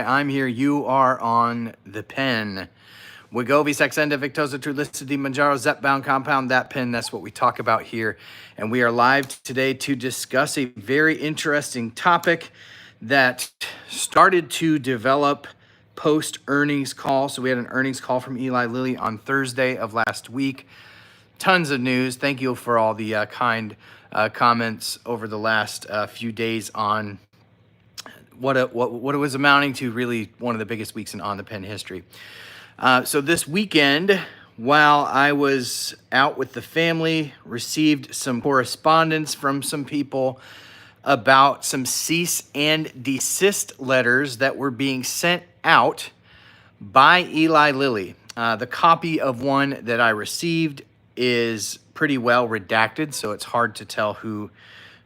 I'm here. You are on the pen. Wegovy, Saxenda, Victoza, Trulicity, Mounjaro, Zepbound compound, that pen, that's what we talk about here. And we are live today to discuss a very interesting topic that started to develop post-earnings call. So we had an earnings call from Eli Lilly on Thursday of last week. Tons of news. Thank you for all the kind comments over the last few days on what it was amounting to really one of the biggest weeks in On the Pen history. So this weekend, while I was out with the family, received some correspondence from some people about some cease and desist letters that were being sent out by Eli Lilly. The copy of one that I received is pretty well redacted, so it's hard to tell who.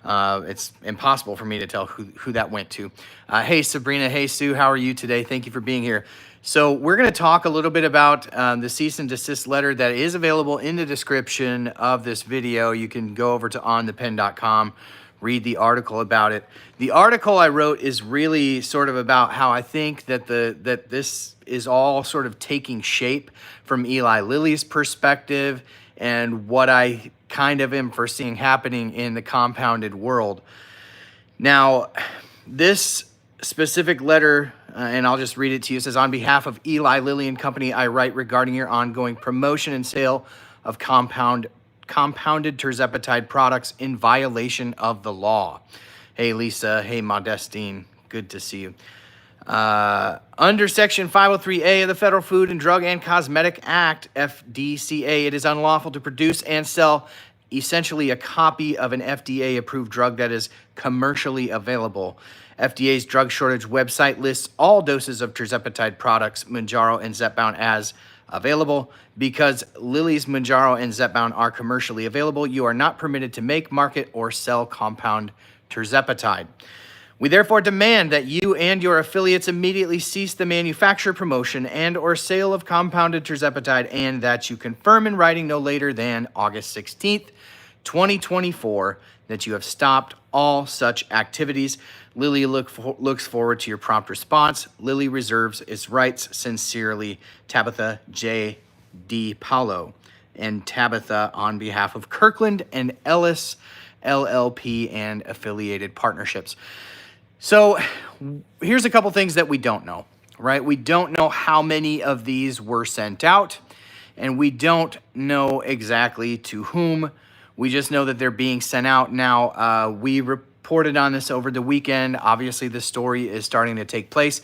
It's impossible for me to tell who that went to. Hey, Sabrina. Hey, Sue. How are you today? Thank you for being here. So we're going to talk a little bit about the cease and desist letter that is available in the description of this video. You can go over to onthepen.com, read the article about it. The article I wrote is really sort of about how I think that that this is all sort of taking shape from Eli Lilly's perspective and what I kind of am foreseeing happening in the compounded world. Now, this specific letter, and I'll just read it to you, it says, on behalf of Eli Lilly and Company, I write regarding your ongoing promotion and sale of compounded Tirzepatide products in violation of the law. Hey, Lisa. Hey, Modestine. Good to see you. Under Section 503A of the Federal Food and Drug and Cosmetic Act, FDCA, it is unlawful to produce and sell essentially a copy of an FDA-approved drug that is commercially available. FDA's drug shortage website lists all doses of Tirzepatide products, Mounjaro and Zepbound, as available. Because Lilly's Mounjaro and Zepbound are commercially available, you are not permitted to make, market, or sell compound Tirzepatide. We therefore demand that you and your affiliates immediately cease the manufacture, promotion, and or sale of compounded Tirzepatide, and that you confirm in writing no later than August 16th, 2024, that you have stopped all such activities. Lilly looks forward to your prompt response. Lilly reserves its rights. Sincerely, Tabitha J. D. Paulo. And Tabitha on behalf of Kirkland and Ellis, LLP, and affiliated partnerships. So here's a couple things that we don't know, right? We don't know how many of these were sent out, and we don't know exactly to whom. We just know that they're being sent out. Now, we reported on this over the weekend. Obviously, the story is starting to take place.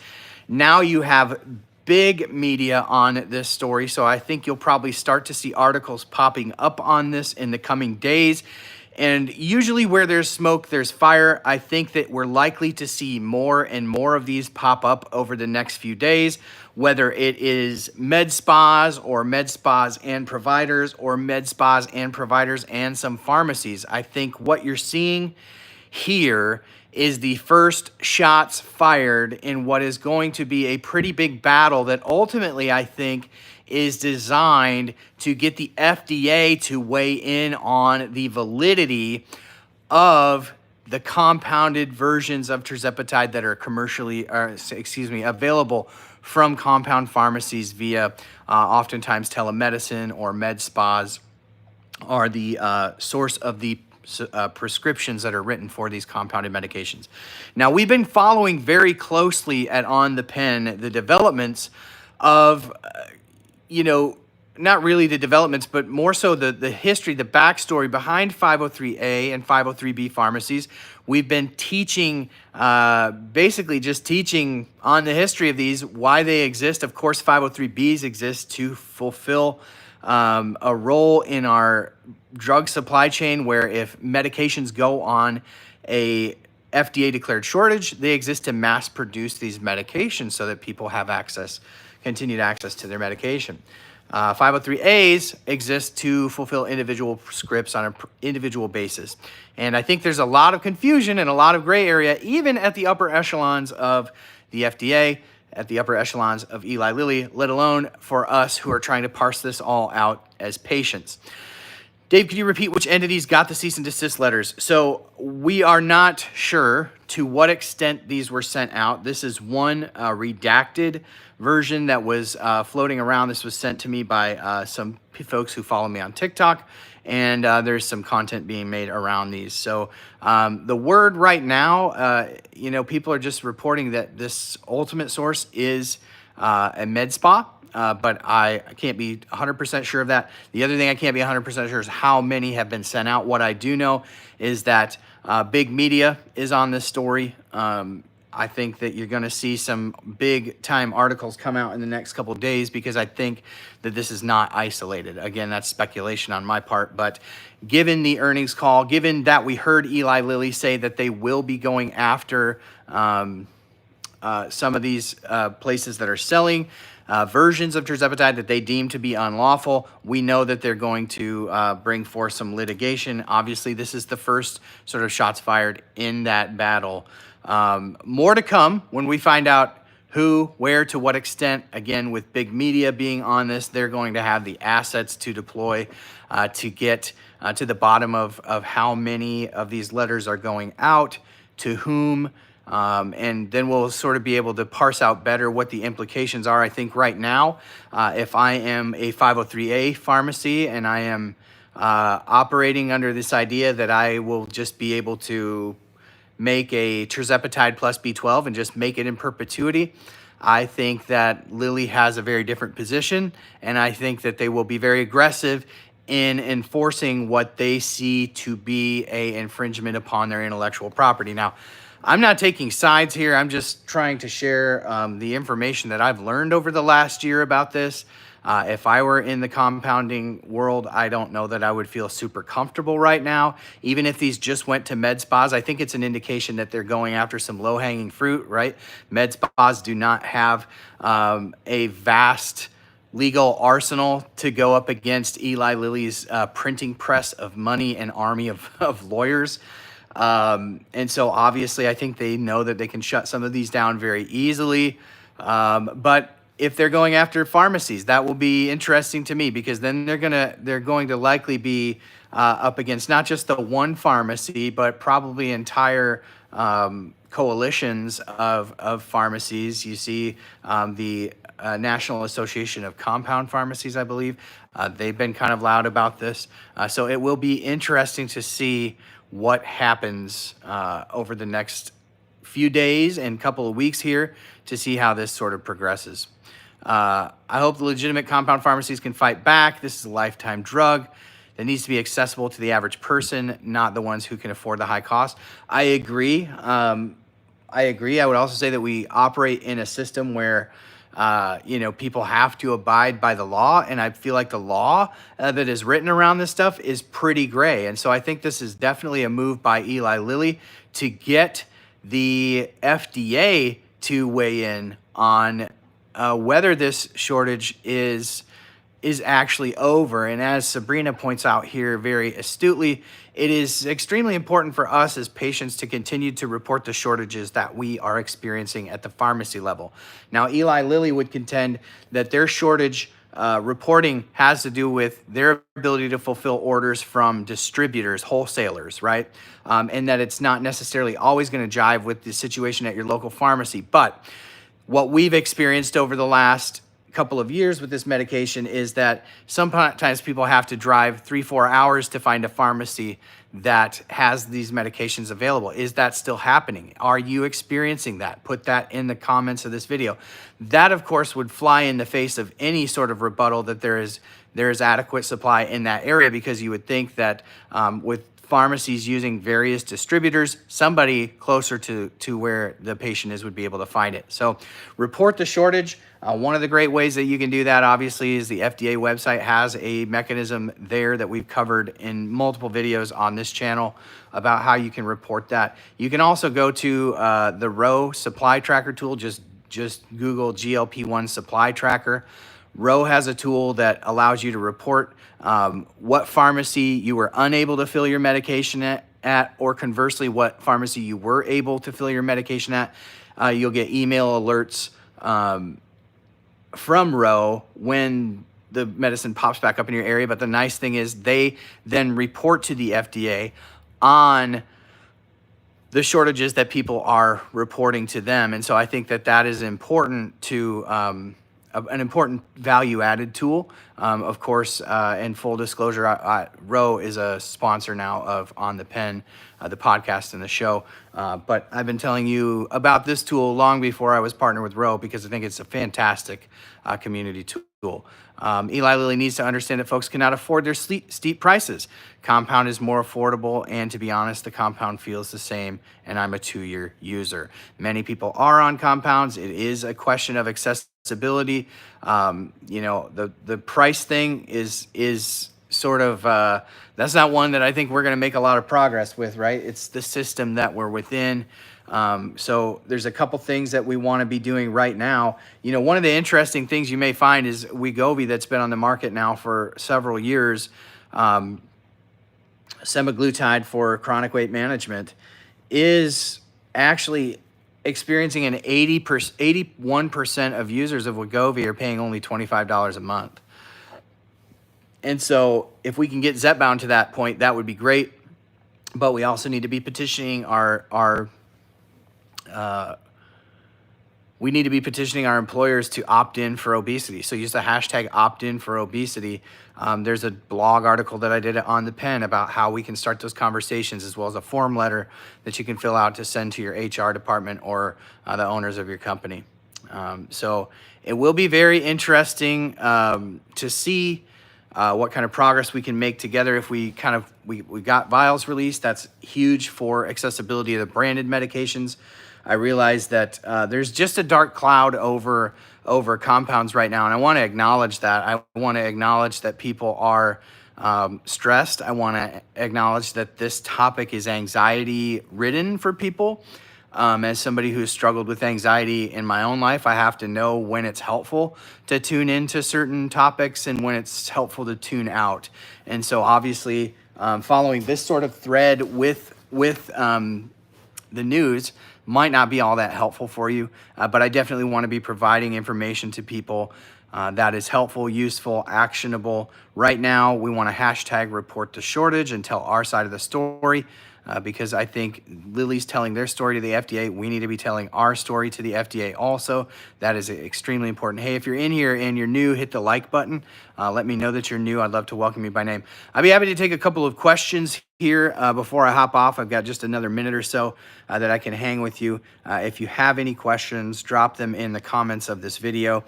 Now you have big media on this story, so I think you'll probably start to see articles popping up on this in the coming days. And usually where there's smoke, there's fire. I think that we're likely to see more and more of these pop up over the next few days, whether it is med spas or med spas and providers, or med spas and providers and some pharmacies. I think what you're seeing here is the first shots fired in what is going to be a pretty big battle that ultimately, I think, is designed to get the FDA to weigh in on the validity of the compounded versions of Tirzepatide that are commercially, available from compound pharmacies via oftentimes telemedicine or med spas are the source of the prescriptions that are written for these compounded medications. Now, we've been following very closely at On the Pen the developments of not really the developments, but more so the history, the backstory behind 503A and 503B pharmacies. We've been teaching, basically just teaching on the history of these, why they exist. Of course, 503Bs exist to fulfill a role in our drug supply chain, where if medications go on a FDA-declared shortage, they exist to mass produce these medications so that people have continued access to their medication. 503As exist to fulfill individual scripts on an individual basis. And I think there's a lot of confusion and a lot of gray area, even at the upper echelons of the FDA, at the upper echelons of Eli Lilly, let alone for us who are trying to parse this all out as patients. Dave, could you repeat which entities got the cease and desist letters? So we are not sure to what extent these were sent out. This is one redacted version that was floating around. This was sent to me by some folks who follow me on TikTok, and there's some content being made around these. So the word right now, people are just reporting that this ultimate source is a med spa. But I can't be 100% sure of that. The other thing I can't be 100% sure is how many have been sent out. What I do know is that big media is on this story. I think that you're going to see some big time articles come out in the next couple of days because I think that this is not isolated. Again, that's speculation on my part, but given the earnings call, given that we heard Eli Lilly say that they will be going after some of these places that are selling versions of Tirzepatide that they deem to be unlawful, we know that they're going to bring forth some litigation. Obviously, this is the first sort of shots fired in that battle. More to come when we find out who, where, to what extent. Again, with big media being on this, they're going to have the assets to deploy to get to the bottom of how many of these letters are going out, to whom, and then we'll sort of be able to parse out better what the implications are. I think right now, if I am a 503A pharmacy and I am operating under this idea that I will just be able to make a Tirzepatide plus B12 and just make it in perpetuity, I think that Lilly has a very different position, and I think that they will be very aggressive in enforcing what they see to be a infringement upon their intellectual property. Now, I'm not taking sides here. I'm just trying to share the information that I've learned over the last year about this. If I were in the compounding world, I don't know that I would feel super comfortable right now. Even if these just went to med spas, I think it's an indication that they're going after some low-hanging fruit, right? Med spas do not have a vast legal arsenal to go up against Eli Lilly's printing press of money and army of lawyers. And so obviously I think they know that they can shut some of these down very easily. But if they're going after pharmacies, that will be interesting to me, because then they're going to likely be up against not just the one pharmacy, but probably entire coalitions of pharmacies. You see the National Association of Compound Pharmacies, I believe. They've been kind of loud about this. So it will be interesting to see what happens over the next few days and couple of weeks here to see how this sort of progresses. I hope the legitimate compound pharmacies can fight back. This is a lifetime drug that needs to be accessible to the average person, not the ones who can afford the high cost. I agree. I would also say that we operate in a system where people have to abide by the law, and I feel like the law that is written around this stuff is pretty gray. And so I think this is definitely a move by Eli Lilly to get the FDA to weigh in on whether this shortage is actually over. And as Sabrina points out here very astutely, it is extremely important for us as patients to continue to report the shortages that we are experiencing at the pharmacy level. Now, Eli Lilly would contend that their shortage reporting has to do with their ability to fulfill orders from distributors, wholesalers, right? And that it's not necessarily always going to jive with the situation at your local pharmacy. But what we've experienced over the last couple of years with this medication is that sometimes people have to drive 3-4 hours to find a pharmacy that has these medications available. Is that still happening? Are you experiencing that? Put that in the comments of this video. That, of course, would fly in the face of any sort of rebuttal that there is adequate supply in that area, because you would think that with pharmacies using various distributors, somebody closer to where the patient is would be able to find it. So report the shortage. One of the great ways that you can do that, obviously, is the FDA website has a mechanism there that we've covered in multiple videos on this channel about how you can report that. You can also go to the Row supply tracker tool. Just Google GLP-1 supply tracker. Row has a tool that allows you to report what pharmacy you were unable to fill your medication at, or conversely, what pharmacy you were able to fill your medication at. You'll get email alerts from Row when the medicine pops back up in your area. But the nice thing is they then report to the FDA on the shortages that people are reporting to them. And so I think that that is important to an important value added tool. Of course, in full disclosure, Ro is a sponsor now of On the Pen, the podcast and the show. But I've been telling you about this tool long before I was partnered with Ro because I think it's a fantastic community tool. Eli Lilly needs to understand that folks cannot afford their steep prices. Compound is more affordable, and to be honest, the compound feels the same, and I'm a 2-year user. Many people are on compounds. It is a question of accessibility. You know, the price thing is sort of, that's not one that I think we're going to make a lot of progress with, right? It's the system that we're within. So there's a couple things that we want to be doing right now. You know, one of the interesting things you may find is Wegovy that's been on the market now for several years, semaglutide for chronic weight management, is actually experiencing an 81% of users of Wegovy are paying only $25 a month. And so if we can get Zepbound to that point, that would be great. But we also need to be petitioning our employers to opt in for obesity. So use the hashtag opt in for obesity. There's a blog article that I did on the Pen about how we can start those conversations, as well as a form letter that you can fill out to send to your HR department or the owners of your company. So it will be very interesting to see what kind of progress we can make together. If we we got vials released, that's huge for accessibility of the branded medications. I realize that there's just a dark cloud over compounds right now, and I want to acknowledge that. I want to acknowledge that people are stressed. I want to acknowledge that this topic is anxiety-ridden for people. As somebody who's struggled with anxiety in my own life, I have to know when it's helpful to tune into certain topics and when it's helpful to tune out. And so obviously, following this sort of thread with the news might not be all that helpful for you, but I definitely want to be providing information to people that is helpful, useful, actionable. Right now, we want to hashtag report the shortage and tell our side of the story. Because I think Lilly's telling their story to the FDA. We need to be telling our story to the FDA also. That is extremely important. Hey, if you're in here and you're new, hit the like button. Let me know that you're new. I'd love to welcome you by name. I'd be happy to take a couple of questions here before I hop off. I've got just another minute or so that I can hang with you. If you have any questions, drop them in the comments of this video.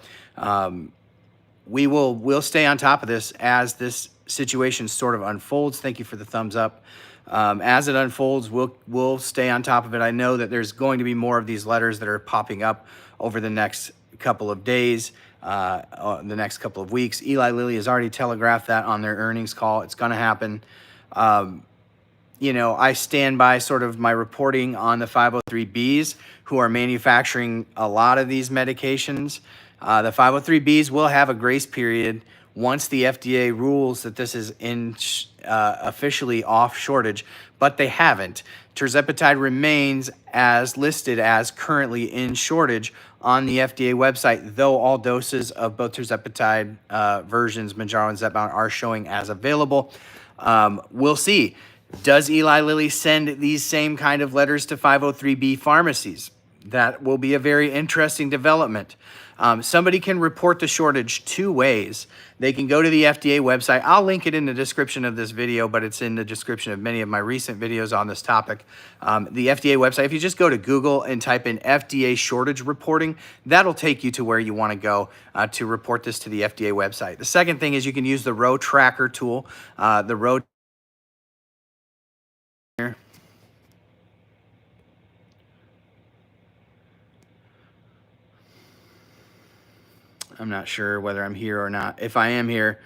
We'll stay on top of this as this situation sort of unfolds. Thank you for the thumbs up. As it unfolds, we'll stay on top of it. I know that there's going to be more of these letters that are popping up over the next couple of days, the next couple of weeks. Eli Lilly has already telegraphed that on their earnings call. It's going to happen. You know, I stand by sort of my reporting on the 503Bs who are manufacturing a lot of these medications. The 503Bs will have a grace period once the FDA rules that this is officially off shortage, but they haven't. Tirzepatide remains as listed as currently in shortage on the FDA website, though all doses of both Tirzepatide versions, Mounjaro and Zepbound, are showing as available. We'll see. Does Eli Lilly send these same kind of letters to 503B pharmacies? That will be a very interesting development. Somebody can report the shortage two ways. They can go to the FDA website. I'll link it in the description of this video, but it's in the description of many of my recent videos on this topic. The FDA website, if you just go to Google and type in FDA shortage reporting, that'll take you to where you want to go to report this to the FDA website. The second thing is you can use the Ro Tracker tool. The Ro I'm not sure whether I'm here or not. If I am here,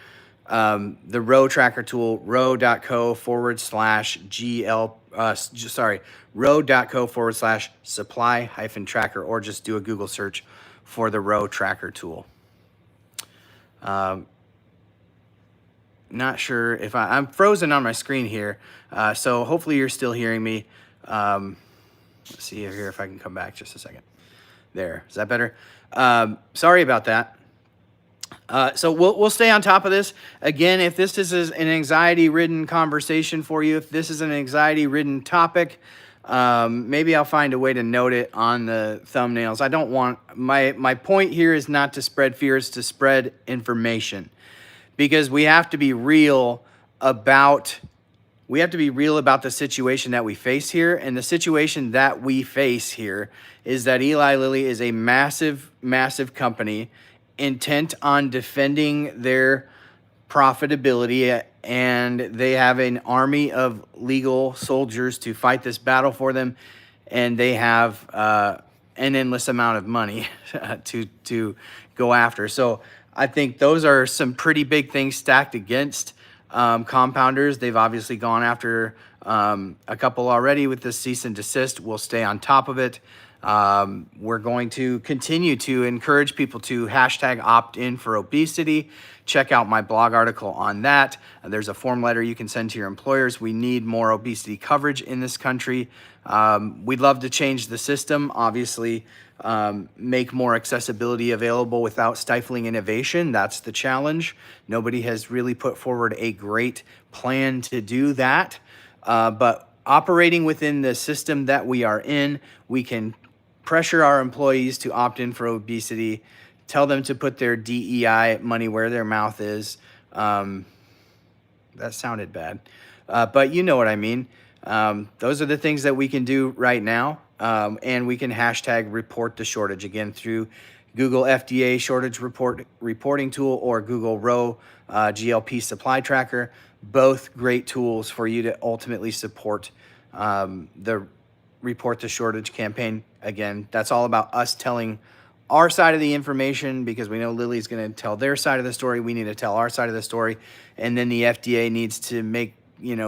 the Ro Tracker tool, ro.co/supply-tracker, or just do a Google search for the Ro Tracker tool. Not sure if I'm frozen on my screen here, so hopefully you're still hearing me. Let's see here if I can come back just a second. There, is that better? Sorry about that. So we'll stay on top of this. Again, if this is an anxiety-ridden conversation for you, if this is an anxiety-ridden topic, maybe I'll find a way to note it on the thumbnails. I don't want, my point here is not to spread fear, it's to spread information, because we have to be real about the situation that we face here. And the situation that we face here is that Eli Lilly is a massive, massive company intent on defending their profitability, and they have an army of legal soldiers to fight this battle for them, and they have an endless amount of money to go after. So I think those are some pretty big things stacked against compounders. They've obviously gone after a couple already with this cease and desist. We'll stay on top of it. We're going to continue to encourage people to hashtag opt in for obesity. Check out my blog article on that. There's a form letter you can send to your employers. We need more obesity coverage in this country. We'd love to change the system, obviously, make more accessibility available without stifling innovation. That's the challenge. Nobody has really put forward a great plan to do that. But operating within the system that we are in, we can pressure our employees to opt in for obesity, tell them to put their DEI money where their mouth is. That sounded bad, but you know what I mean. Those are the things that we can do right now. And we can hashtag report the shortage, again, through Google FDA shortage reporting tool or Google Row GLP supply tracker. Both great tools for you to ultimately support the report the shortage campaign. Again, that's all about us telling our side of the information, because we know Lilly's going to tell their side of the story. We need to tell our side of the story. And then the FDA needs to make,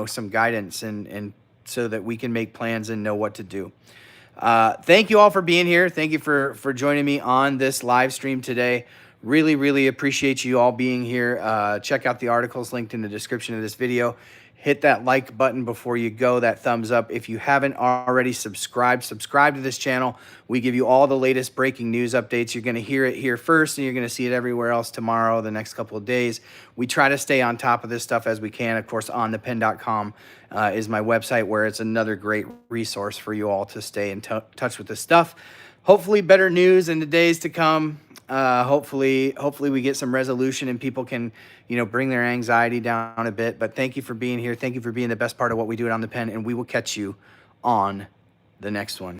some guidance and so that we can make plans and know what to do. Thank you all for being here. Thank you for joining me on this live stream today. Really, really appreciate you all being here. Check out the articles linked in the description of this video. Hit that like button before you go, that thumbs up. If you haven't already subscribe to this channel. We give you all the latest breaking news updates. You're going to hear it here first, and you're going to see it everywhere else tomorrow, the next couple of days. We try to stay on top of this stuff as we can. Of course, onthepen.com is my website, where it's another great resource for you all to stay in touch with this stuff. Hopefully better news in the days to come. Hopefully we get some resolution and people can, bring their anxiety down a bit. But thank you for being here. Thank you for being the best part of what we do at On The Pen, and we will catch you on the next one.